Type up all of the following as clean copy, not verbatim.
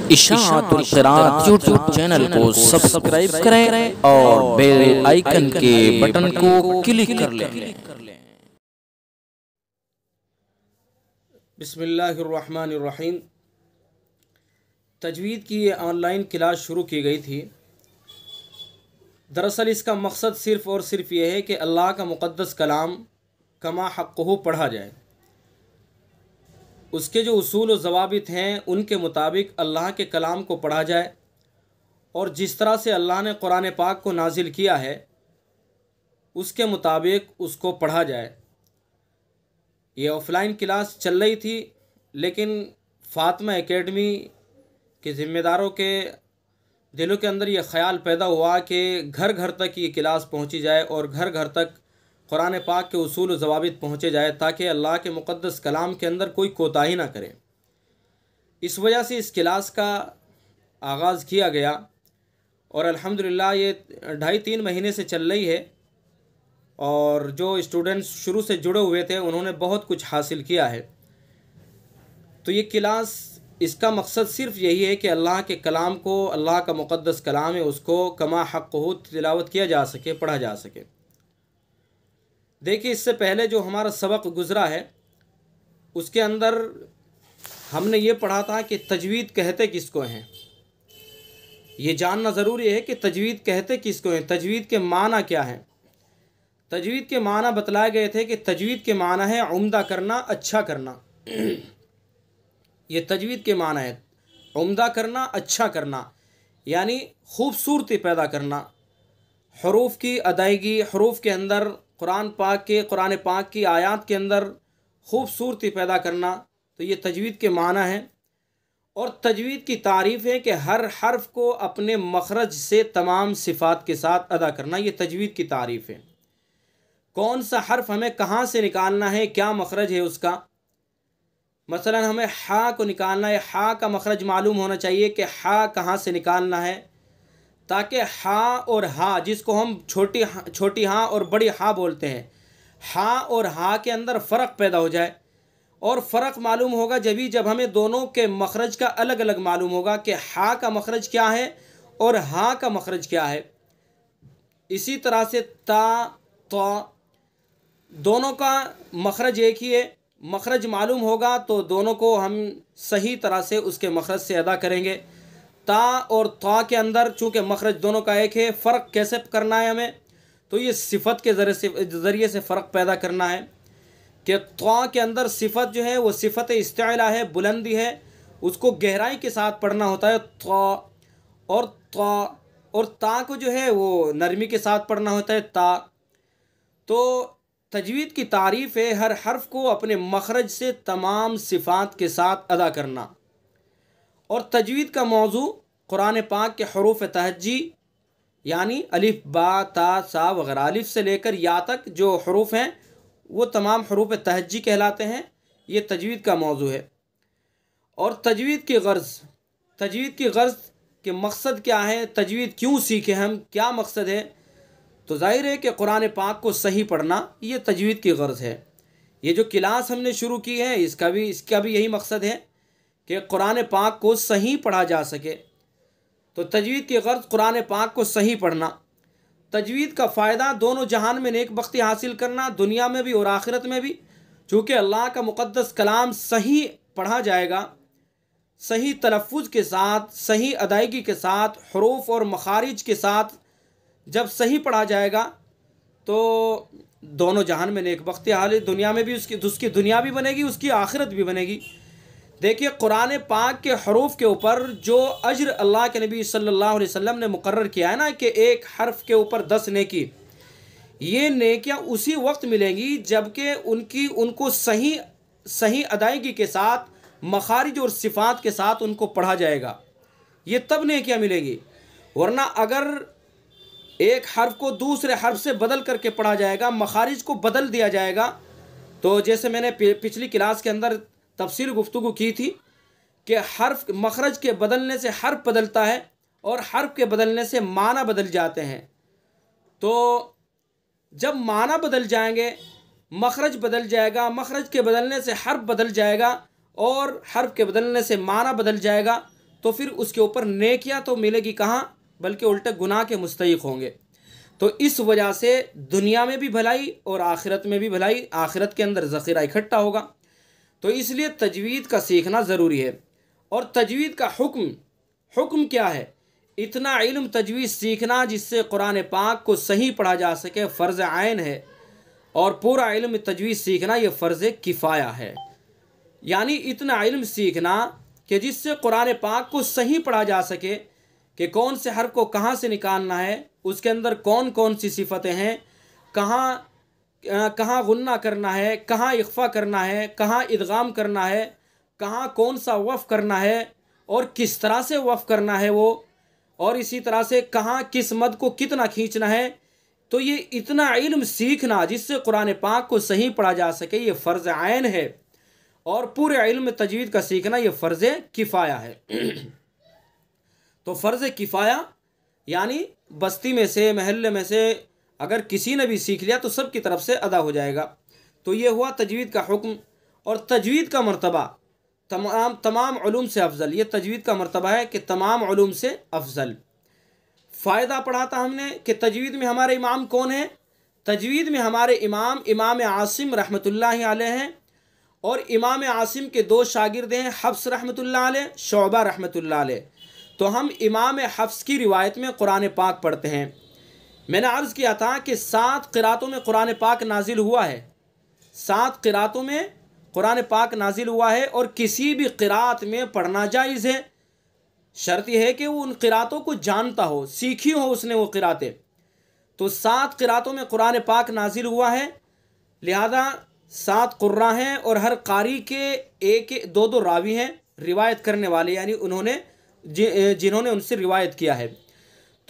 इशाअतुल क़िराअत YouTube channel को subscribe करें और बेल आइकन के बटन को क्लिक कर लें। बिस्मिल्लाहिर्रहमानिर्रहीम। तजवीद की ये ऑनलाइन क्लास शुरू की गई थी। दरअसल इसका मकसद सिर्फ़ और सिर्फ ये है कि अल्लाह का मुक़द्दस कलाम कमा हक़्क़ुहु पढ़ा जाए, उसके जो उसूल और ज़वाबित हैं उनके मुताबिक अल्लाह के कलाम को पढ़ा जाए और जिस तरह से अल्लाह ने कुरान पाक को नाजिल किया है उसके मुताबिक उसको पढ़ा जाए। ये ऑफ़लाइन क्लास चल रही थी, लेकिन फ़ातिमा एकेडमी के ज़िम्मेदारों के दिलों के अंदर ये ख़याल पैदा हुआ कि घर घर तक ये क्लास पहुंची जाए और घर घर तक कुरान पाक के उसूल और ज़वाबित पहुँचे जाए, ताकि अल्लाह के मुक़द्दस कलाम के अंदर कोई कोताही ना करे। इस वजह से इस क्लास का आगाज़ किया गया और अल्हम्दुलिल्लाह ये 2.5-3 महीने से चल रही है और जो स्टूडेंट्स शुरू से जुड़े हुए थे उन्होंने बहुत कुछ हासिल किया है। तो ये क्लास, इसका मकसद सिर्फ़ यही है कि अल्लाह के कलाम को, अल्लाह का मुक़द्दस कलाम है, उसको कमा हक़्क़ुहु तिलावत किया जा सके, पढ़ा जा सके। देखिए, इससे पहले जो हमारा सबक गुज़रा है उसके अंदर हमने ये पढ़ा था कि तजवीद कहते किसको हैं। ये जानना ज़रूरी है कि तजवीद कहते किसको हैं, तजवीद के माना क्या हैं। तजवीद के माना बतलाए गए थे कि तजवीद के माना है उम्दा करना, अच्छा करना। ये तजवीद के माना है उम्दा करना, अच्छा करना, यानी खूबसूरती पैदा करना, हरूफ की अदायगी, हरूफ के अंदर कुरान पाक की आयत के अंदर खूबसूरती पैदा करना। तो ये तजवीद के माना है। और तजवीद की तारीफ़ है कि हर हर्फ को अपने मखरज से तमाम सिफ़ात के साथ अदा करना। ये तजवीद की तारीफ़ है। कौन सा हर्फ हमें कहाँ से निकालना है, क्या मखरज है उसका। मसलन हमें हा को निकालना है, हा का मखरज मालूम होना चाहिए कि हा कहाँ से निकालना है, ताकि हा और हा, जिसको हम छोटी हा और बड़ी हा बोलते हैं, हा और हा के अंदर फ़र्क पैदा हो जाए। और फ़र्क मालूम होगा जब हमें दोनों के मखरज का अलग अलग मालूम होगा कि हा का मखरज क्या है और हा का मखरज क्या है। इसी तरह से ता, तो दोनों का मखरज एक ही है। मखरज मालूम होगा तो दोनों को हम सही तरह से उसके मखरज से अदा करेंगे। ता और ता के अंदर चूँकि मखरज दोनों का एक है, फ़र्क कैसे करना है हमें, तो ये सिफ़त के ज़रिए से फ़र्क पैदा करना है कि ता के अंदर सिफ़त जो है वो सिफ़त इस्तिला है, बुलंदी है, उसको गहराई के साथ पढ़ना होता है। और ता को जो है वो नरमी के साथ पढ़ना होता है, ता। तो तजवीद की तारीफ़ है हर हर्फ को अपने मखरज से तमाम सिफ़ात के साथ अदा करना। और तजवीद का मौजू कुरान पाक के हरूफ तहज्जी, यानी अलिफ, बा, ता, सा वगैरह, अलिफ से लेकर या तक जो हरूफ हैं वो तमाम हरूफ तहज्जी कहलाते हैं। ये तजवीद का मौजू है। और तजवीद की गर्ज़ के मकसद क्या है, तजवीद क्यों सीखे हम, क्या मकसद है। तो ज़ाहिर है कि कुरान पाक को सही पढ़ना ये तजवीद की गर्ज़ है। ये जो क्लास हमने शुरू की है इसका भी यही मकसद है कि कुरान पाक को सही पढ़ा जा सके। तो तजवीद की गर्ज़ कुरान पाक को सही पढ़ना। तजवीद का फ़ायदा दोनों जहान में नेक बख्ती हासिल करना, दुनिया में भी और आखिरत में भी। चूँकि अल्लाह का मुक़द्दस कलाम सही पढ़ा जाएगा, सही तलफ़्फ़ुज़ के साथ, सही अदायगी के साथ, हरूफ और मखारिज के साथ जब सही पढ़ा जाएगा तो दोनों जहान में नेक बख्ती हासिल, दुनिया में भी उसकी दुनिया भी बनेगी, उसकी आखिरत भी बनेगी। देखिए, कुरान पाक के हरूफ के ऊपर जो अज्र अल्लाह के नबी सल्लल्लाहु अलैहि वसल्लम ने मुकर्रर किया है ना कि एक हर्फ के ऊपर 10 नेकी, ये नेकियां उसी वक्त मिलेंगी जबकि उनको सही अदायगी के साथ, मखारिज और सिफ़ात के साथ उनको पढ़ा जाएगा। ये तब नेकियां मिलेंगी। वरना अगर एक हर्फ को दूसरे हर्फ से बदल करके पढ़ा जाएगा, मखारिज को बदल दिया जाएगा, तो जैसे मैंने पिछली क्लास के अंदर तफसील गुफ्तगू की थी कि हर्फ मखरज के बदलने से हर्फ बदलता है और हर्फ के बदलने से माना बदल जाते हैं। तो जब माना बदल जाएंगे, मखरज बदल जाएगा, मखरज के बदलने से हर्फ बदल जाएगा और हर्फ के बदलने से माना बदल जाएगा, तो फिर उसके ऊपर नेकियां तो मिलेगी कहाँ, बल्कि उल्टे गुनाह के मुस्तहिक होंगे। तो इस वजह से दुनिया में भी भलाई और आखिरत में भी भलाई, आखिरत के अंदर ज़ख़ीरा इकट्ठा होगा। तो इसलिए तजवीद का सीखना ज़रूरी है। और तजवीद का हुक्म क्या है? इतना इल्म तजवीद सीखना जिससे कुरान पाक को सही पढ़ा जा सके फ़र्ज़ आइन है, और पूरा इल्म तजवीद सीखना ये फ़र्ज़ किफ़ाया है। यानी इतना इल्म सीखना कि जिससे कुरान पाक को सही पढ़ा जा सके कि कौन से हर्फ को कहाँ से निकालना है, उसके अंदर कौन कौन सी सिफतें हैं, कहाँ गुन्ना करना है, कहाँ इख्फा करना है, कहाँ इदगाम करना है, कहाँ कौन सा वफ़ करना है और किस तरह से वफ़ करना है वो, और इसी तरह से कहाँ किस मद को कितना खींचना है। तो ये इतना इल्म सीखना जिससे कुरान पाक को सही पढ़ा जा सके ये फ़र्ज़ आइन है, और पूरे इल्म तजवीद का सीखना ये फ़र्ज़ किफ़ाया है। तो फ़र्ज़ किफ़ाया यानी बस्ती में से, महल्ले में से अगर किसी ने भी सीख लिया तो सब की तरफ से अदा हो जाएगा। तो ये हुआ तजवीद का हुक्म। और तजवीद का मर्तबा तमाम उलूम से अफजल, ये तजवीद का मर्तबा है कि तमाम उलूम से अफजल। फ़ायदा पढ़ा था हमने कि तजवीद में हमारे इमाम कौन है? तजवीद में हमारे इमाम आसिम रहमतुल्लाहि अलैह हैं, और इमाम आसिम के दो शागिर्द हैं, हफ्स रहमतुल्लाह अलैह, शोबा रहमतुल्लाह अलैह। तो हम इमाम हफ्स की रिवायत में कुरान पाक पढ़ते हैं। मैंने अर्ज़ किया था कि 7 क़िरातों में कुरान पाक नाजिल हुआ है, 7 क़िरातों में कुरान पाक नाजिल हुआ है, और किसी भी क़िरात में पढ़ना जायज़ है। शर्त यह है कि वो उन क़िरातों को जानता हो, सीखी हो उसने वो क़िरातें। तो 7 क़िरातों में कुरान पाक नाजिल हुआ है, लिहाजा 7 क़ुर्रा हैं, और हर कारी के एक दो दो रावी हैं, रिवायत करने वाले, यानी उन्होंने जिन्होंने उनसे रिवायत किया है।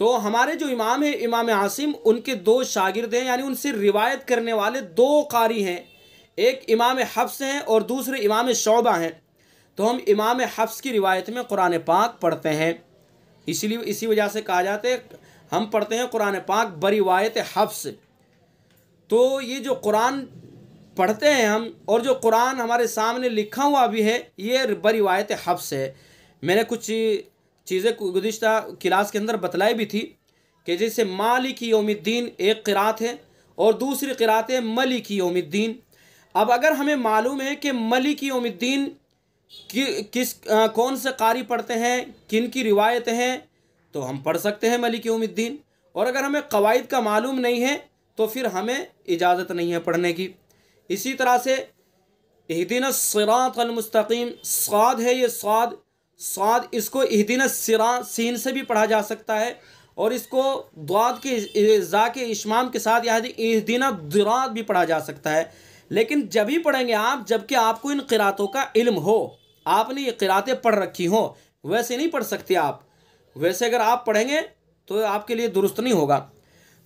तो हमारे जो इमाम है इमाम आसिम, उनके 2 शागिर्द हैं, यानी उनसे रिवायत करने वाले 2 कारी हैं, एक इमाम हफ्स हैं और दूसरे इमाम शोबा हैं। तो हम इमाम हफ्स की रिवायत में कुरान पाक पढ़ते हैं, इसलिए इसी वजह से कहा जाता है हम पढ़ते हैं कुरान पाक बरिवायत हफ्स। तो ये जो कुरान पढ़ते हैं हम, और जो कुरान हमारे सामने लिखा हुआ भी है, ये बरिवायत हफ्स है। मैंने कुछ चीज़ें गुज़िश्ता क्लास के अंदर बतलाई भी थी कि जैसे मालिकी यौमिद्दीन एक क़िरात है, और दूसरी क़िरात है मलिकी यौमिद्दीन। अब अगर हमें मालूम है कि मलिकी यौमिद्दीन कौन से कारी पढ़ते हैं, किन की रिवायत हैं, तो हम पढ़ सकते हैं मलिकी यौमिद्दीन। और अगर हमें क़वाइद का मालूम नहीं है तो फिर हमें इजाज़त नहीं है पढ़ने की। इसी तरह से इहदिनस सिरातल मुस्तकीम, स्वाद है ये स्वाद, इसको इहदिनस सिरा सीन से भी पढ़ा जा सकता है, और इसको द्वाद के ज़ा के इश्माम के साथ यानी इहदिना दिरात भी पढ़ा जा सकता है। लेकिन जब ही पढ़ेंगे आप जबकि आपको इन क़िरातों का इल्म हो, आपने ये क़िरातें पढ़ रखी हो, वैसे नहीं पढ़ सकते आप। वैसे अगर आप पढ़ेंगे तो आपके लिए दुरुस्त नहीं होगा।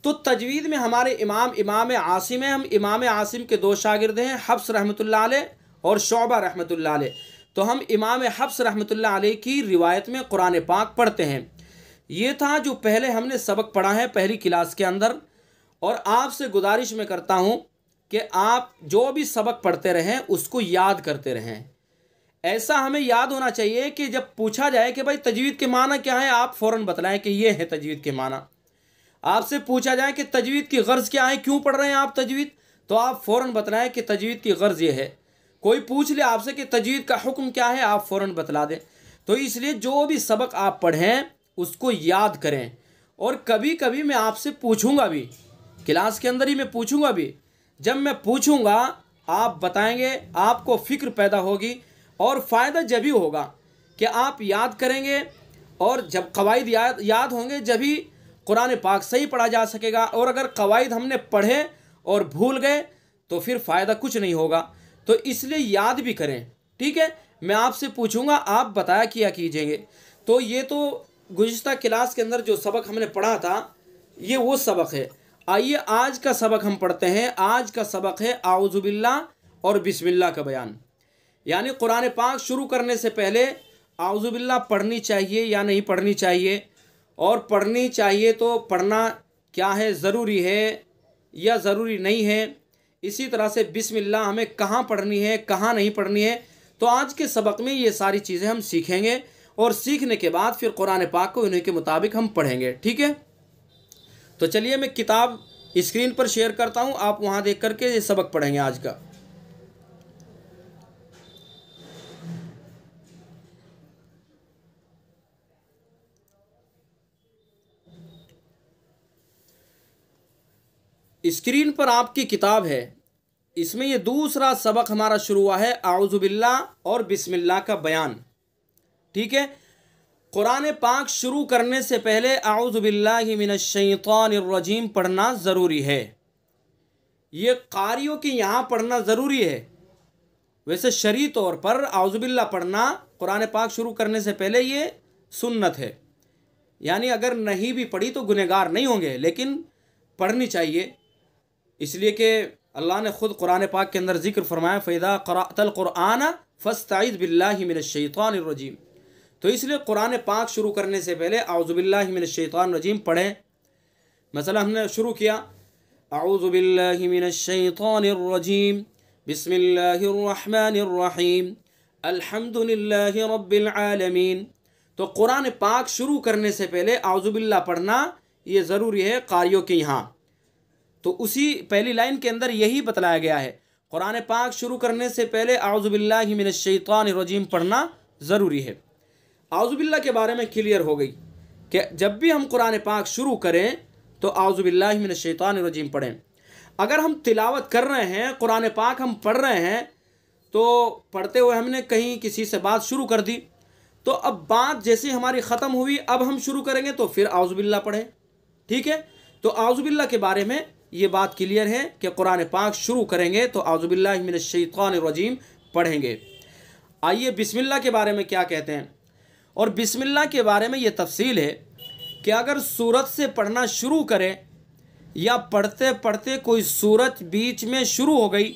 तो तजवीद में हमारे इमाम आसिम हैं, हम इमाम आसिम के 2 शागिर्द हैं, हफ्स रहमतुल्लाह अलैह और शोबा रहमतुल्लाह अलैह। तो हम इमाम हफ्स रहमतुल्लाह अलैह की रिवायत में कुरान पाक पढ़ते हैं। ये था जो पहले हमने सबक पढ़ा है पहली क्लास के अंदर। और आपसे गुजारिश मैं करता हूँ कि आप जो भी सबक पढ़ते रहें उसको याद करते रहें। ऐसा हमें याद होना चाहिए कि जब पूछा जाए कि भाई तजवीद के माना क्या है, आप फ़ौरन बतलाएं कि ये है तजवीद के माना। आपसे पूछा जाए कि तजवीद की गर्ज़ क्या है, क्यों पढ़ रहे हैं आप तजवीद, तो आप फ़ौरन बतलाएं कि तजवीद की गर्ज़ ये है। कोई पूछ ले आपसे कि तजवीद का हुक्म क्या है, आप फ़ौरन बतला दें। तो इसलिए जो भी सबक आप पढ़ें उसको याद करें। और कभी कभी मैं आपसे पूछूंगा भी, क्लास के अंदर ही मैं पूछूंगा भी। जब मैं पूछूंगा आप बताएंगे, आपको फ़िक्र पैदा होगी, और फ़ायदा जब ही होगा कि आप याद करेंगे। और जब क़वाइद याद होंगे जब ही कुरान पाक सही पढ़ा जा सकेगा। और अगर क़वाइद हमने पढ़े और भूल गए तो फिर फ़ायदा कुछ नहीं होगा। तो इसलिए याद भी करें, ठीक है। मैं आपसे पूछूंगा, आप बताया किया कीजिएंगे। तो ये तो गुज़िश्ता क्लास के अंदर जो सबक हमने पढ़ा था ये वो सबक है। आइए आज का सबक हम पढ़ते हैं। आज का सबक है आऊज़ु बिल्लाह और बिस्मिल्लाह का बयान। यानी कुरान पाक शुरू करने से पहले आऊज़ु बिल्लाह पढ़नी चाहिए या नहीं पढ़नी चाहिए, और पढ़नी चाहिए तो पढ़ना क्या है, ज़रूरी है या ज़रूरी नहीं है। इसी तरह से बिस्मिल्लाह हमें कहाँ पढ़नी है, कहाँ नहीं पढ़नी है। तो आज के सबक में ये सारी चीज़ें हम सीखेंगे। और सीखने के बाद फिर कुरान पाक को उन्हीं के मुताबिक हम पढ़ेंगे। ठीक है, तो चलिए मैं किताब स्क्रीन पर शेयर करता हूँ, आप वहाँ देख करके ये सबक पढ़ेंगे आज का। स्क्रीन पर आपकी किताब है, इसमें ये दूसरा सबक हमारा शुरू हुआ है, आऊज़ु बिल्लाह और बिस्मिल्लाह का बयान। ठीक है, कुरान पाक शुरू करने से पहले आऊज़ु बिल्लाहि मिनश शैतानिर रजीम पढ़ना ज़रूरी है। ये कारियों के यहाँ पढ़ना ज़रूरी है। वैसे शरई तौर पर आऊज़ु बिल्लाह पढ़ना कुरान पाक शुरू करने से पहले ये सुन्नत है, यानी अगर नहीं भी पढ़ी तो गुनहगार नहीं होंगे, लेकिन पढ़नी चाहिए। इसलिए कि अल्लाह ने ख़ुद कुरान पाक के अंदर ज़िक्र फरमाया, फ़इज़ा क़रअतल क़ुरआन फ़स्तइज़ बिल्लाहि मिनश शैतानिर रजीम। तो इसलिए कुरान पाक शुरू करने से पहले आऊज़ु बिल्लाहि मिनश शैतानिर रजीम पढ़ें। मसला हमने शुरू किया, आऊज़ु बिल्लाहि मिनश शैतानिर रजीम, बिस्मिल्लाहिर रहमानिर रहीम, अल्हम्दुलिल्लाहि रब्बिल आलमीन। तो कुरान पाक शुरू करने से पहले आऊज़ु बिल्लाह पढ़ना ये ज़रूरी है कारियों के यहाँ। तो उसी पहली लाइन के अंदर यही बतलाया गया है, कुरान पाक शुरू करने से पहले आऊज़ु बिल्लाहि मिनश शैतानिर रजीम पढ़ना ज़रूरी है। आऊज़ु बिल्लाह के बारे में क्लियर हो गई कि जब भी हम कुरान पाक शुरू करें तो आऊज़ु बिल्लाहि मिनश शैतानिर रजीम पढ़ें। अगर हम तिलावत कर रहे हैं, कुरान पाक हम पढ़ रहे हैं, तो पढ़ते हुए हमने कहीं किसी से बात शुरू कर दी, तो अब बात जैसे हमारी ख़त्म हुई, अब हम शुरू करेंगे तो फिर आऊज़ु बिल्लाह पढ़ें। ठीक है, तो आऊज़ु बिल्लाह के बारे में ये बात क्लियर है कि कुरान पाक शुरू करेंगे तो आऊज़ु बिल्लाहि मिनश शैतानिर रजीम पढ़ेंगे। आइए बिस्मिल्लाह के बारे में क्या कहते हैं, और बिस्मिल्लाह के बारे में ये तफसील है कि अगर सूरत से पढ़ना शुरू करें या पढ़ते पढ़ते कोई सूरत बीच में शुरू हो गई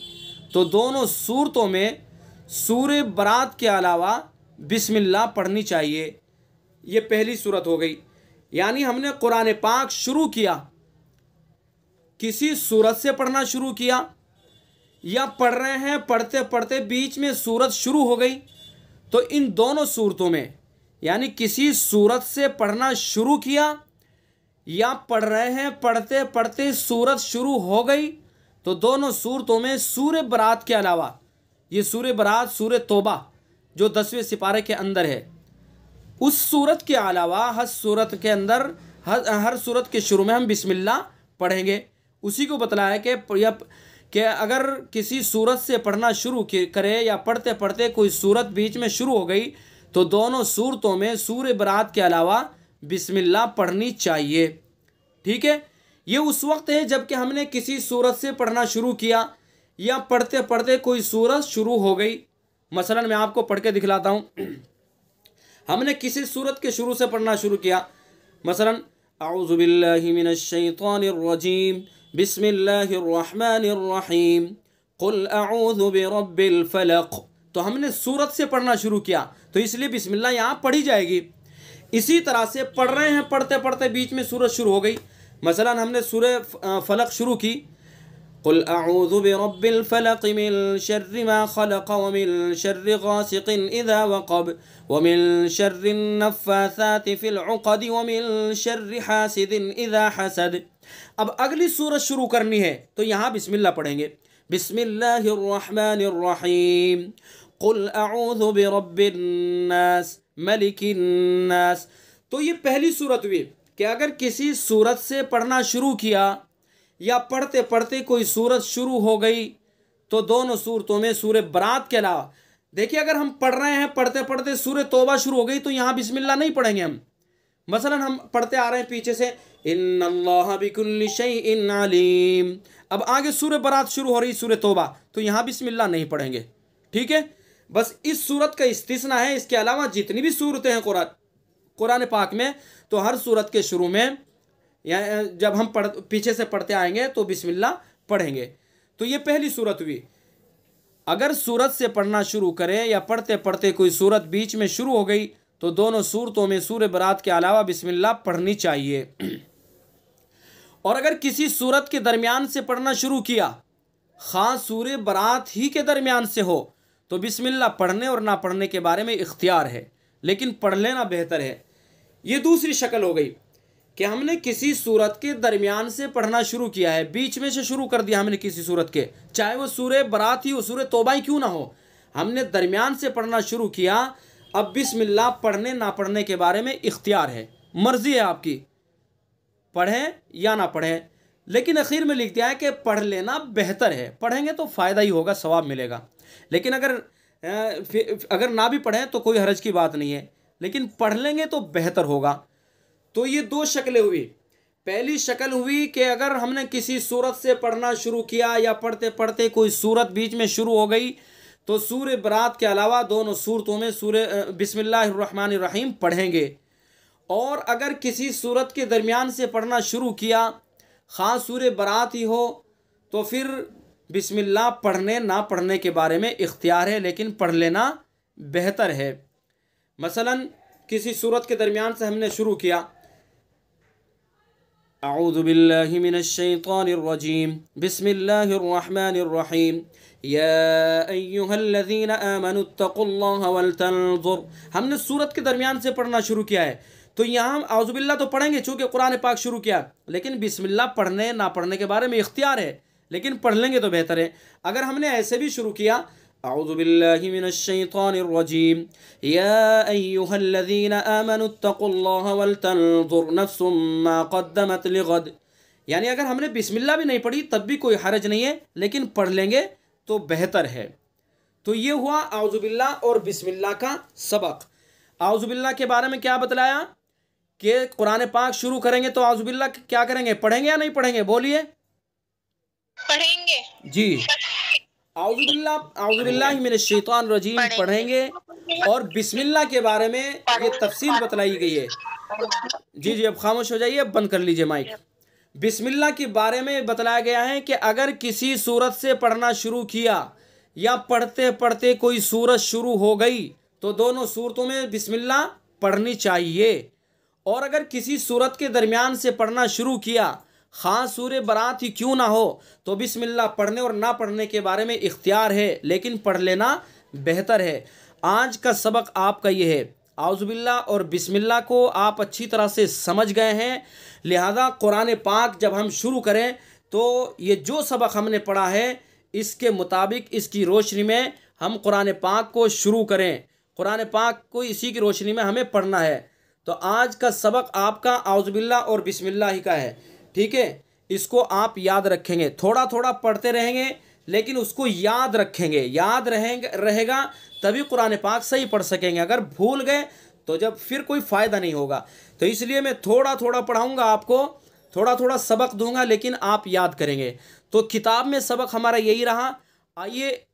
तो दोनों सूरतों में सूरे बरात के अलावा बिस्मिल्लाह पढ़नी चाहिए। ये पहली सूरत हो गई, यानी हमने कुरान पाक शुरू किया, किसी सूरत से पढ़ना शुरू किया या पढ़ रहे हैं, पढ़ते पढ़ते बीच में सूरत शुरू हो गई, तो इन दोनों सूरतों में, यानी किसी सूरत से पढ़ना शुरू किया या पढ़ रहे हैं, पढ़ते पढ़ते सूरत शुरू हो गई, तो दोनों सूरतों में सूरे बरात के अलावा, ये सूरे बरात सूरे तौबा जो 10वें सिपारे के अंदर है, उस सूरत के अलावा हर सूरत के अंदर हर सूरत के शुरू में हम बिस्मिल्लाह पढ़ेंगे। उसी को बतलाया कि अगर किसी सूरत से पढ़ना शुरू करे या पढ़ते पढ़ते कोई सूरत बीच में शुरू हो गई तो दोनों सूरतों में सूरे बरात के अलावा बिस्मिल्लाह पढ़नी चाहिए। ठीक है, ये उस वक्त है जबकि हमने किसी सूरत से पढ़ना शुरू किया या पढ़ते पढ़ते कोई सूरत शुरू हो गई। मसलन मैं आपको पढ़ के दिखलाता हूँ। हमने किसी सूरत के शुरू से पढ़ना शुरू किया, मसलन आऊज़ु बिल्लाहि मिनश शैतानिर रजीम, बिस्मिल्लाहिर रहमानिर रहीम, कुल अऊज़ु बिरब्बिल फलक। तो हमने सूरत से पढ़ना शुरू किया तो इसलिए बिस्मिल्लाह यहाँ पढ़ी जाएगी। इसी तरह से पढ़ रहे हैं, पढ़ते पढ़ते बीच में सूरत शुरू हो गई, मसलन हमने सूरह फलक शुरू की, कुल अऊज़ु बिरब्बिल फलक मिन शर्रि मा खलक़ व मिन शर्रि गासिक़िन इज़ा वक़ब व मिन शर्रि नफ़्फ़ासाति फ़िल उक़द व मिन शर्रि हासिदिन इज़ा हसद। अब अगली सूरत शुरू करनी है तो यहाँ बिस्मिल्लाह पढ़ेंगे, बिस्मिल्लाहिर रहमानिर रहीम, कुल अऊज़ु बिरब्बिन नास मलिकिन नास। तो ये पहली सूरत हुई कि अगर किसी सूरत से पढ़ना शुरू किया या पढ़ते पढ़ते कोई सूरत शुरू हो गई तो दोनों सूरतों में सूरे बरात के अलावा, देखिए अगर हम पढ़ रहे हैं पढ़ते पढ़ते सूरे तौबा शुरू हो गई तो यहाँ बिस्मिल्लाह नहीं पढ़ेंगे हम। मसलन हम पढ़ते आ रहे हैं पीछे से, इन्नल्लाह बिकुल्लि शैइन अलीम, अब आगे सूरे बरात शुरू हो रही सूरे तौबा, तो यहाँ बिस्मिल्लाह नहीं पढ़ेंगे। ठीक है, बस इस सूरत का इस्तिस्ना है, इसके अलावा जितनी भी सूरतें हैं कुरान पाक में, तो हर सूरत के शुरू में या जब हम पीछे से पढ़ते आएंगे तो बिस्मिल्लाह पढ़ेंगे। तो ये पहली सूरत हुई। अगर सूरत से पढ़ना शुरू करें या पढ़ते पढ़ते कोई सूरत बीच में शुरू हो गई तो दोनों सूरतों में सूरे बरात के अलावा बिस्मिल्लाह पढ़नी चाहिए। और अगर किसी सूरत के दरमियान से पढ़ना शुरू किया, ख़ास सूरे बरात ही के दरमियान से हो, तो बिस्मिल्लाह पढ़ने और ना पढ़ने के बारे में इख्तियार है, लेकिन पढ़ लेना बेहतर है। ये दूसरी शक्ल हो गई कि हमने किसी सूरत के दरमियान से पढ़ना शुरू किया है, बीच में से शुरू कर दिया हमने किसी सूरत के, चाहे वो सूरह बरात ही हो, सूरह तौबा ही क्यों ना हो, हमने दरमियान से पढ़ना शुरू किया। अब बिस्मिल्लाह पढ़ने ना पढ़ने के बारे में इख्तियार है, मर्जी है आपकी, पढ़ें या ना पढ़ें, लेकिन आखिर में लिख दिया है कि पढ़ लेना बेहतर है। पढ़ेंगे तो फ़ायदा ही होगा, सवाब मिलेगा, लेकिन अगर ना भी पढ़ें तो कोई हरज की बात नहीं है, लेकिन पढ़ लेंगे तो बेहतर होगा। तो ये दो शक्लें हुई। पहली शक्ल हुई कि अगर हमने किसी सूरत से पढ़ना शुरू किया या पढ़ते पढ़ते कोई सूरत बीच में शुरू हो गई तो सूरह बरात के अलावा दोनों सूरतों में सूरह बिस्मिल्लाहिर्रहमानिर्रहीम पढ़ेंगे। और अगर किसी सूरत के दरमियान से पढ़ना शुरू किया, ख़ास सूरह बरात ही हो, तो फिर बिस्मिल्लाह पढ़ने ना पढ़ने के बारे में इख्तियार है, लेकिन पढ़ लेना बेहतर है। मसलन किसी सूरत के दरमियान से हमने शुरू किया, अऊज़ु बिल्लाहि मिनश शैतानिर रजीम, बिस्मिल्लाहिर्रहमानिर्रहीम, या अय्युहल्लज़ीना आमनुत्तक़ुल्लाह वल तंज़ुर। हमने सूरत के दरमियान से पढ़ना शुरू किया है, तो यहाँ हम आऊज़ु बिल्लाह तो पढ़ेंगे चूँकि कुरान पाक शुरू किया, लेकिन बिस्मिल्लाह पढ़ने ना पढ़ने के बारे में इख्तियार है, लेकिन पढ़ लेंगे तो बेहतर है। अगर हमने ऐसे भी शुरू किया, अऊज़ु बिल्लाहि मिनश शैतानिर रजीम, या अय्युहल्लज़ीना आमनुत्तक़ुल्लाह वल तंज़ुर नफ्सुम मा क़द्दमत लिग़द, यानी अगर हमने बिस्मिल्लाह भी नहीं पढ़ी तब भी कोई हरज नहीं है, लेकिन पढ़ लेंगे तो बेहतर है। तो ये हुआ आऊज़ु बिल्लाह और बिस्मिल्लाह का सबक। आऊज़ु बिल्लाह के बारे में क्या बतलाया कि कुरान पाक शुरू करेंगे तो आऊज़ु बिल्लाह क्या करेंगे, पढ़ेंगे या नहीं पढ़ेंगे, बोलिए। पढ़ेंगे जी, आऊज़ु बिल्लाहि मिनश शैतानिर रजीम पढ़ेंगे, और बिस्मिल्लाह के बारे में ये तफसील बतलाई गई है। जी जी, अब खामोश हो जाइए, बंद कर लीजिए माइक। बिस्मिल्लाह के बारे में बतलाया गया है कि अगर किसी सूरत से पढ़ना शुरू किया या पढ़ते पढ़ते कोई सूरत शुरू हो गई तो दोनों सूरतों में बिस्मिल्लाह पढ़नी चाहिए। और अगर किसी सूरत के दरमियान से पढ़ना शुरू किया, ख़ास सूरह बरात ही क्यों ना हो, तो बिस्मिल्लाह पढ़ने और ना पढ़ने के बारे में इख्तियार है, लेकिन पढ़ लेना बेहतर है। आज का सबक आपका ये है, आऊज़ु बिल्लाह और बिस्मिल्लाह को आप अच्छी तरह से समझ गए हैं, लिहाजा कुरान पाक जब हम शुरू करें तो ये जो सबक हमने पढ़ा है इसके मुताबिक, इसकी रोशनी में हम कुरान पाक को शुरू करें। कुरान पाक को इसी की रोशनी में हमें पढ़ना है। तो आज का सबक आपका आऊज़ु बिल्लाह और बिस्मिल्लाह ही का है, ठीक है। इसको आप याद रखेंगे, थोड़ा थोड़ा पढ़ते रहेंगे, लेकिन उसको याद रखेंगे, याद रहेगा तभी कुरान पाक सही पढ़ सकेंगे। अगर भूल गए तो जब फिर कोई फ़ायदा नहीं होगा। तो इसलिए मैं थोड़ा थोड़ा पढ़ाऊँगा आपको, थोड़ा थोड़ा सबक दूंगा, लेकिन आप याद करेंगे। तो किताब में सबक हमारा यही रहा। आइए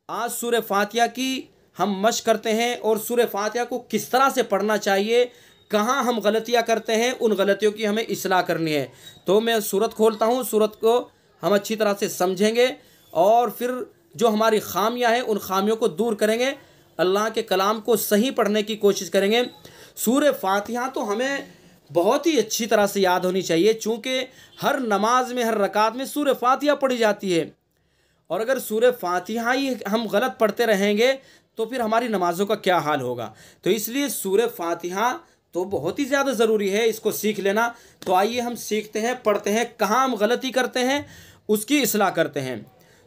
आज सूरह फातिहा की हम मशक करते हैं, और सूरह फातिहा को किस तरह से पढ़ना चाहिए, कहाँ हम गलतियाँ करते हैं, उन गलतियों की हमें इस्लाह करनी है। तो मैं सूरत खोलता हूँ, सूरत को हम अच्छी तरह से समझेंगे और फिर जो हमारी खामियाँ हैं उन खामियों को दूर करेंगे, अल्लाह के कलाम को सही पढ़ने की कोशिश करेंगे। सूरह फातिहा तो हमें बहुत ही अच्छी तरह से याद होनी चाहिए, चूँकि हर नमाज में, हर रकात में सूरह फातिहा पढ़ी जाती है। और अगर सूरह फातिहा ही हम गलत पढ़ते रहेंगे तो फिर हमारी नमाज़ों का क्या हाल होगा। तो इसलिए सूरह फातिहा तो बहुत ही ज़्यादा ज़रूरी है, इसको सीख लेना। तो आइए हम सीखते हैं, पढ़ते हैं, कहाँ हम गलती करते हैं उसकी इस्लाह करते हैं।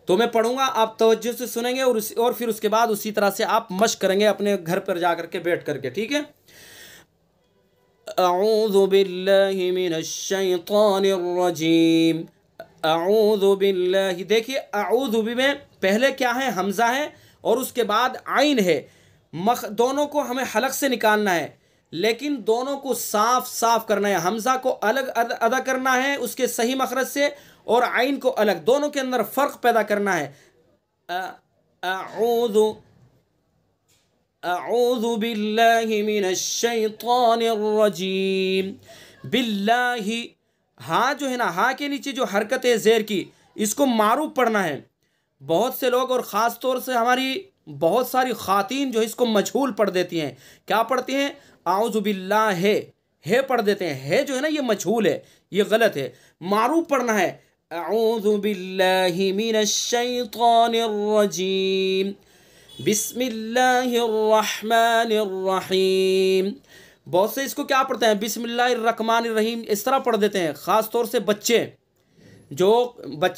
तो मैं पढ़ूंगा, आप तवज्जो से सुनेंगे और फिर उसके बाद उसी तरह से आप मश्क करेंगे अपने घर पर जा करके, बैठ करके, ठीक है। अऊज़ु बिल्लाहि मिनश शैतानिर रजीम, अऊज़ु बिल्लाहि। देखिए अऊज़ु में पहले क्या है, हमज़ा है और उसके बाद आइन है। दोनों को हमें हलक से निकालना है, लेकिन दोनों को साफ साफ करना है। हमज़ा को अलग अदा करना है उसके सही मखरज से, और आइन को अलग, दोनों के अंदर फ़र्क पैदा करना है। अऊज़ु बिल्लाहि मिनश शैतानिर रजीम। बिल्लाहि, हाँ जो है ना, हाँ के नीचे जो हरकत है ज़ेर की, इसको मारूफ पढ़ना है। बहुत से लोग और ख़ास तौर से हमारी बहुत सारी ख़ातीन जो इसको मजहूल पढ़ देती हैं। क्या पढ़ती हैं, आऊज़ु बिल्लाह है पढ़ देते हैं। है जो है ना ये मजहूल है, ये गलत है। मारूफ पढ़ना है, अऊज़ु बिल्लाहि मिनश शैतानिर रजीम। बिस्मिल्लाहिर्रहमानिर्रहीम। बहुत से इसको क्या पढ़ते हैं, बिस्मिल्लाहिर्रहमानिर्रहीम, इस तरह पढ़ देते हैं। ख़ास तौर से बच्चे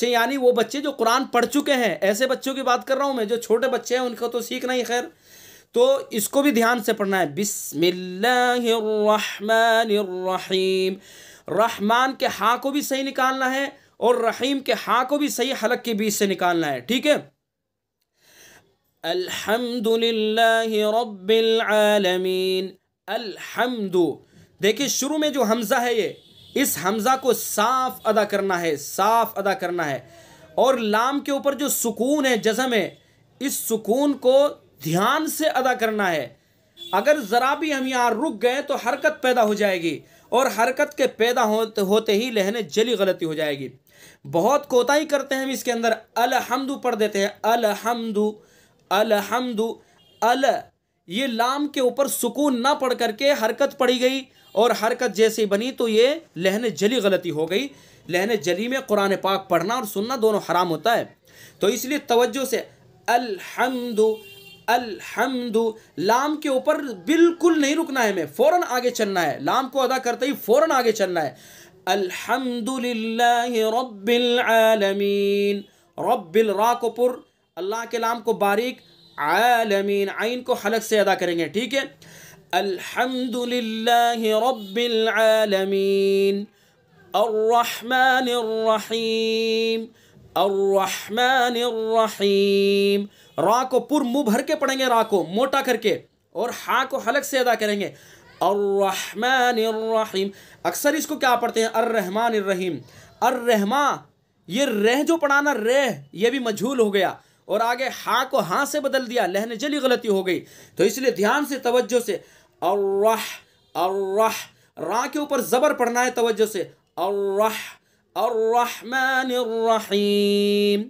यानी वो बच्चे जो कुरान पढ़ चुके हैं, ऐसे बच्चों की बात कर रहा हूँ मैं। जो छोटे बच्चे हैं उनको तो सीखना ही, खैर, तो इसको भी ध्यान से पढ़ना है। बिस्मिल्लाहिर्रहमानिर्रहीम। रहमान के हा को भी सही निकालना है और रहीम के हा को भी सही हलक के बीच से निकालना है, ठीक है। अल्हम्दुलिल्लाहि रब्बिल आलमीन। अल्हम्दु, देखिए शुरू में जो हमजा है ये, इस हमजा को साफ अदा करना है, साफ अदा करना है। और लाम के ऊपर जो सुकून है, जज़म है, इस सुकून को ध्यान से अदा करना है। अगर ज़रा भी हम यहाँ रुक गए तो हरकत पैदा हो जाएगी, और हरकत के पैदा होते ही लहने जली गलती हो जाएगी। बहुत कोताही करते हैं हम इसके अंदर। अलहम्दु पढ़ देते हैं, अलहम्दु अलहम्दु। अल, ये लाम के ऊपर सुकून ना पढ़ करके हरकत पड़ी गई, और हरकत जैसे बनी तो ये लहने जली गलती हो गई। लहने जली में कुरान पाक पढ़ना और सुनना दोनों हराम होता है। तो इसलिए तवज्जो से अल्हम्दु अल्हम्दु, लाम के ऊपर बिल्कुल नहीं रुकना है, हमें फौरन आगे चलना है। लाम को अदा करते ही फौरन आगे चलना है। अल्हम्दुलिल्लाहि रब्बिल आलमीन। रब्बिल, रा को पुर, अल्लाह के लाम को बारीक, आलमीन, आइन को हलक से अदा करेंगे, ठीक है। अल्हम्दुलिल्लाहि रब्बिल आलमीन। अर्रहमानिर्रहीम। अर्रहमानिर्रहीम। रा को पुर मुंह भर के पढ़ेंगे, रा को मोटा करके, और हा को हलक से अदा करेंगे। अर्रहमानिर्रहीम। अक्सर इसको क्या पढ़ते हैं, अर्रहमानिर्रहीम। अर्रहमा, ये रह जो पढ़ाना, रह, ये भी मजहूल हो गया, और आगे हा को हा से बदल दिया, लहने जली गलती हो गई। तो इसलिए ध्यान से तवज्जो से अर्रह अर्रह, रा के ऊपर जबर पढ़ना है तवज्जो से। अर्रह अर्रहमानिर्रहीम।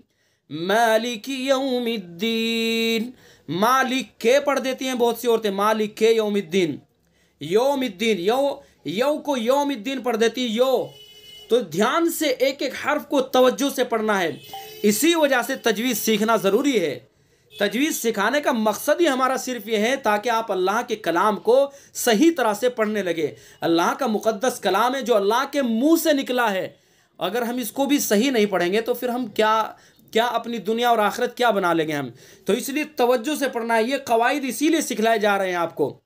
मालिकी यौमिद्दीन। मालिक के पढ़ देती हैं बहुत सी औरतें, मालिक के यौमिद्दीन। यौमिद्दीन, यौ को यौमिद्दीन पढ़ देती, यो। तो ध्यान से एक एक हर्फ को तवज्जो से पढ़ना है। इसी वजह से तजवीज़ सीखना ज़रूरी है। तजवीज़ सिखाने का मकसद ही हमारा सिर्फ ये है ताकि आप अल्लाह के कलाम को सही तरह से पढ़ने लगे। अल्लाह का मुक़द्दस कलाम है जो अल्लाह के मुंह से निकला है। अगर हम इसको भी सही नहीं पढ़ेंगे तो फिर हम क्या अपनी दुनिया और आखिरत क्या बना लेंगे हम। तो इसलिए तवज्जो से पढ़ना है। ये कवायद इसीलिए सिखलाए जा रहे हैं आपको।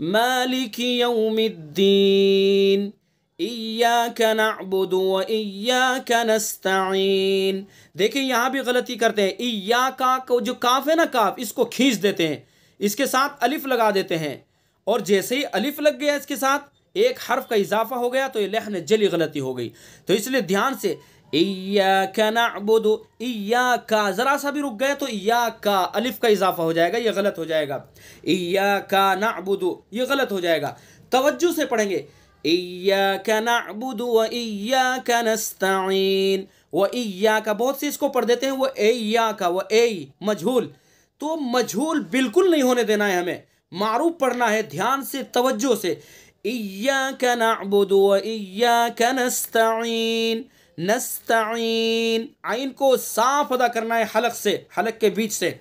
मालिकी यौमिद्दीन, इय्याका नअबुदु व इय्याका नस्तईन। देखिए यहाँ भी गलती करते हैं। इय्याका को जो काफ है ना, काफ, इसको खींच देते हैं, इसके साथ अलिफ लगा देते हैं, और जैसे ही अलिफ लग गया इसके साथ एक हर्फ का इजाफा हो गया तो ये लहन जली गलती हो गई। तो इसलिए ध्यान से इय्याका नअबुदु, इय्याका जरा सा भी रुक गए तो इय्याका अलिफ का इजाफा हो जाएगा, ये गलत हो जाएगा। इय्याका नअबुदु, ये गलत हो जाएगा। तवज्जो से पढ़ेंगे। इय्याका नअबुदु व इय्याका नस्तईन। व इय्याका, बहुत से इसको पढ़ देते हैं वो इय्याका, वो ए मजहूल। तो मजहूल बिल्कुल नहीं होने देना है, हमें मारूफ पढ़ना है। ध्यान से तवज्जो से इय्याका नअबुदु व इय्याका नस्तईन। नस्तईन, आइन को साफ अदा करना है हलक से, हलक के बीच से।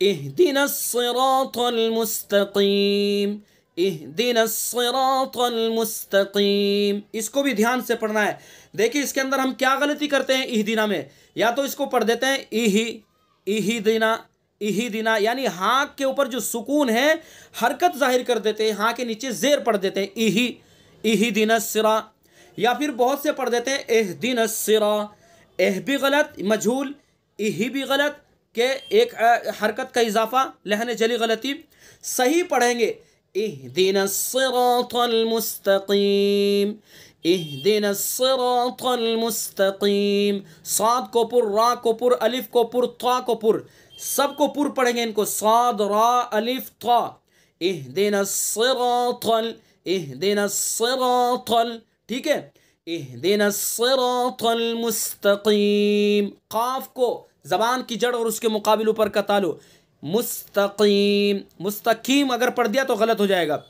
इहदिनस सिरातल मुस्तकीम। इहदिनस सिरातल मुस्तकीम, इसको भी ध्यान से पढ़ना है। देखिए इसके अंदर हम क्या गलती करते हैं इहदिना में, या तो इसको पढ़ देते हैं इहिदिना, इहिदिना, यानी हाँ के ऊपर जो सुकून है हरकत जाहिर कर देते हैं, हाँ के नीचे जेर पढ़ देते हैं इहिदिनस सिरा। या फिर बहुत से पढ़ देते हैं इहदिनस सिरा। एह भी गलत, मजहूल, इही भी गलत, के एक हरकत का इजाफा, लहने जली गलती। सही पढ़ेंगे इहदिनस सिरातल मुस्तकीम। इहदिनस सिरातल मुस्तकीम। साद को पुर, रा को पुर, अलिफ को पुर, ता को पुर, सबको पुर पढ़ेंगे इनको, साद रा अलिफ ता। इहदिनस सिरातल, इहदिनस सिरातल, ठीक है। इहदिनस सिरातल मुस्तकीम। काफ को जबान की जड़ और उसके मुकाबिल ऊपर का तालु, मुस्तकीम। मुस्तकीम अगर पढ़ दिया तो गलत हो जाएगा।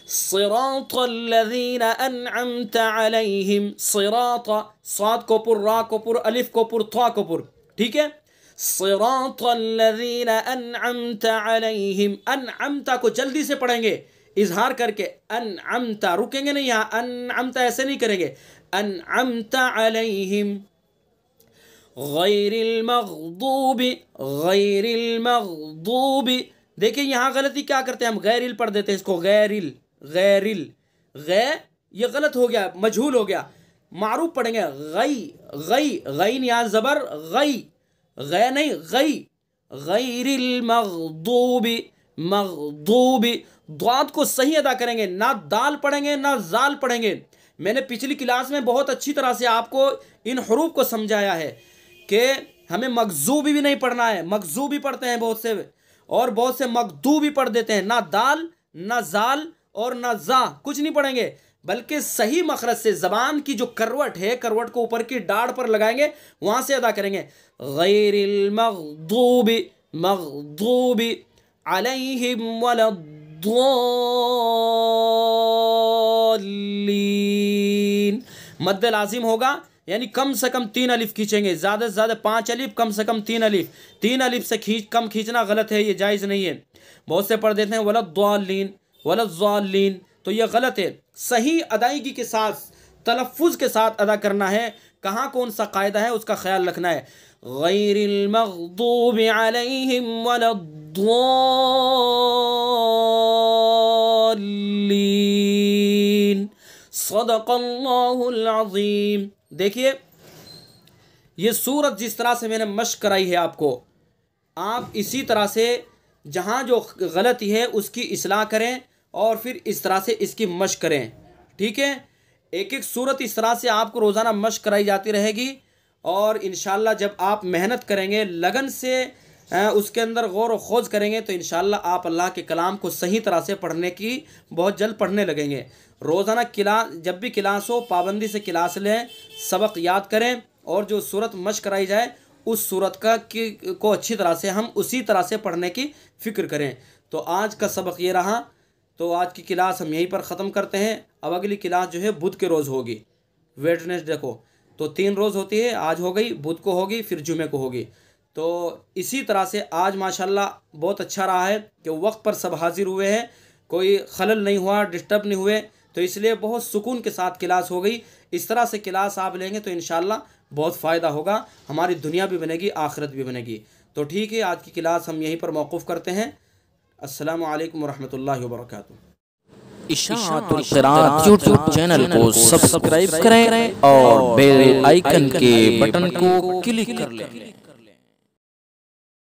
सिरातल लज़ीना अनअमत अलैहिम। सिरात, साद को पुर, रा को पुर, अलिफ को पुर, ता को पुर, ठीक है। सिरातल्लज़ीना अनअमता अलैहिम, अनअमता को जल्दी से पढ़ेंगे इजहार करके, अनअमता, रुकेंगे नहीं यहाँ, अनअमता ऐसे नहीं करेंगे, अनअमता अलैहिम गैरिल मग़दूबी, गैरिल मग़दूबी। देखिए यहाँ गलती क्या करते हैं हम, गैरिल पढ़ देते हैं इसको, गैरिल, गैरिल, गै ये गलत हो गया, मजहूल हो गया, मारूफ पढ़ेंगे गई, गई, गईन यहाँ ज़बर, गई, गै नहीं गई, गैरिल मग़दूबी, मग़दूबी, द्वाद को सही अदा करेंगे, ना दाल पढ़ेंगे ना जाल पढ़ेंगे। मैंने पिछली क्लास में बहुत अच्छी तरह से आपको इन हरूफ को समझाया है कि हमें मगजूबी भी नहीं पढ़ना है, मगजूबी पढ़ते हैं बहुत से, और बहुत से मगदू भी पढ़ देते हैं, ना दाल ना जाल और ना जा, कुछ नहीं पढ़ेंगे, बल्कि सही मखरज से ज़बान की जो करवट है, करवट को ऊपर की डाढ़ पर लगाएंगे, वहाँ से अदा करेंगे, गैरिल मग़दूबी, मग़दूबी अलैहिम वलद्दॉल्लीन। मद्द लाजिम होगा, यानी कम से कम 3 अलिफ खींचेंगे, ज़्यादा से ज़्यादा 5 अलिफ, कम से कम 3 अलिफ। 3 अलिफ से कम खींचना गलत है, ये जायज़ नहीं है। बहुत से पढ़ देते हैं वलद्दॉल्लीन, वलद्दॉल्लीन, तो ये गलत है। सही अदायगी के साथ, तलफ़ुज़ के साथ अदा करना है। कहाँ कौन सा कायदा है उसका ख्याल रखना है। गैरिल मग़दूबि अलैहिम वलद्दॉल्लीन, सदक़ल्लाहुल अज़ीम। देखिए ये सूरत जिस तरह से मैंने मश्क कराई है आपको, आप इसी तरह से जहाँ जो गलती है उसकी इस्लाह करें और फिर इस तरह से इसकी मश्क करें, ठीक है। एक एक सूरत इस तरह से आपको रोज़ाना मश्क कराई जाती रहेगी, और इंशाअल्लाह जब आप मेहनत करेंगे, लगन से उसके अंदर गौर व खोज करेंगे, तो इंशाअल्लाह आप अल्लाह के कलाम को सही तरह से पढ़ने की बहुत जल्द पढ़ने लगेंगे। रोज़ाना क्लास, जब भी क्लास हो पाबंदी से क्लास लें, सबक याद करें, और जो सूरत मश्क कराई जाए उस सूरत को अच्छी तरह से हम उसी तरह से पढ़ने की फ़िक्र करें। तो आज का सबक ये रहा। तो आज की क्लास हम यहीं पर ख़त्म करते हैं। अब अगली क्लास जो है बुध के रोज़ होगी, वेडनेसडे को। तो 3 रोज़ होती है, आज हो गई, बुध को होगी, फिर जुमे को होगी। तो इसी तरह से आज माशाल्लाह बहुत अच्छा रहा है कि वक्त पर सब हाजिर हुए हैं, कोई खलल नहीं हुआ, डिस्टर्ब नहीं हुए, तो इसलिए बहुत सुकून के साथ क्लास हो गई। इस तरह से क्लास आप लेंगे तो इंशाल्लाह बहुत फ़ायदा होगा, हमारी दुनिया भी बनेगी, आखिरत भी बनेगी। तो ठीक है, आज की क्लास हम यहीं पर मौकूफ़ करते हैं। अस्सलामु अलैकुम वरहमतुल्लाहि वबरकातुहू। इशाअतुल क़िराअत यूट्यूब चैनल को सब्सक्राइब करें और बेल आइकन के बटन को क्लिक कर लें।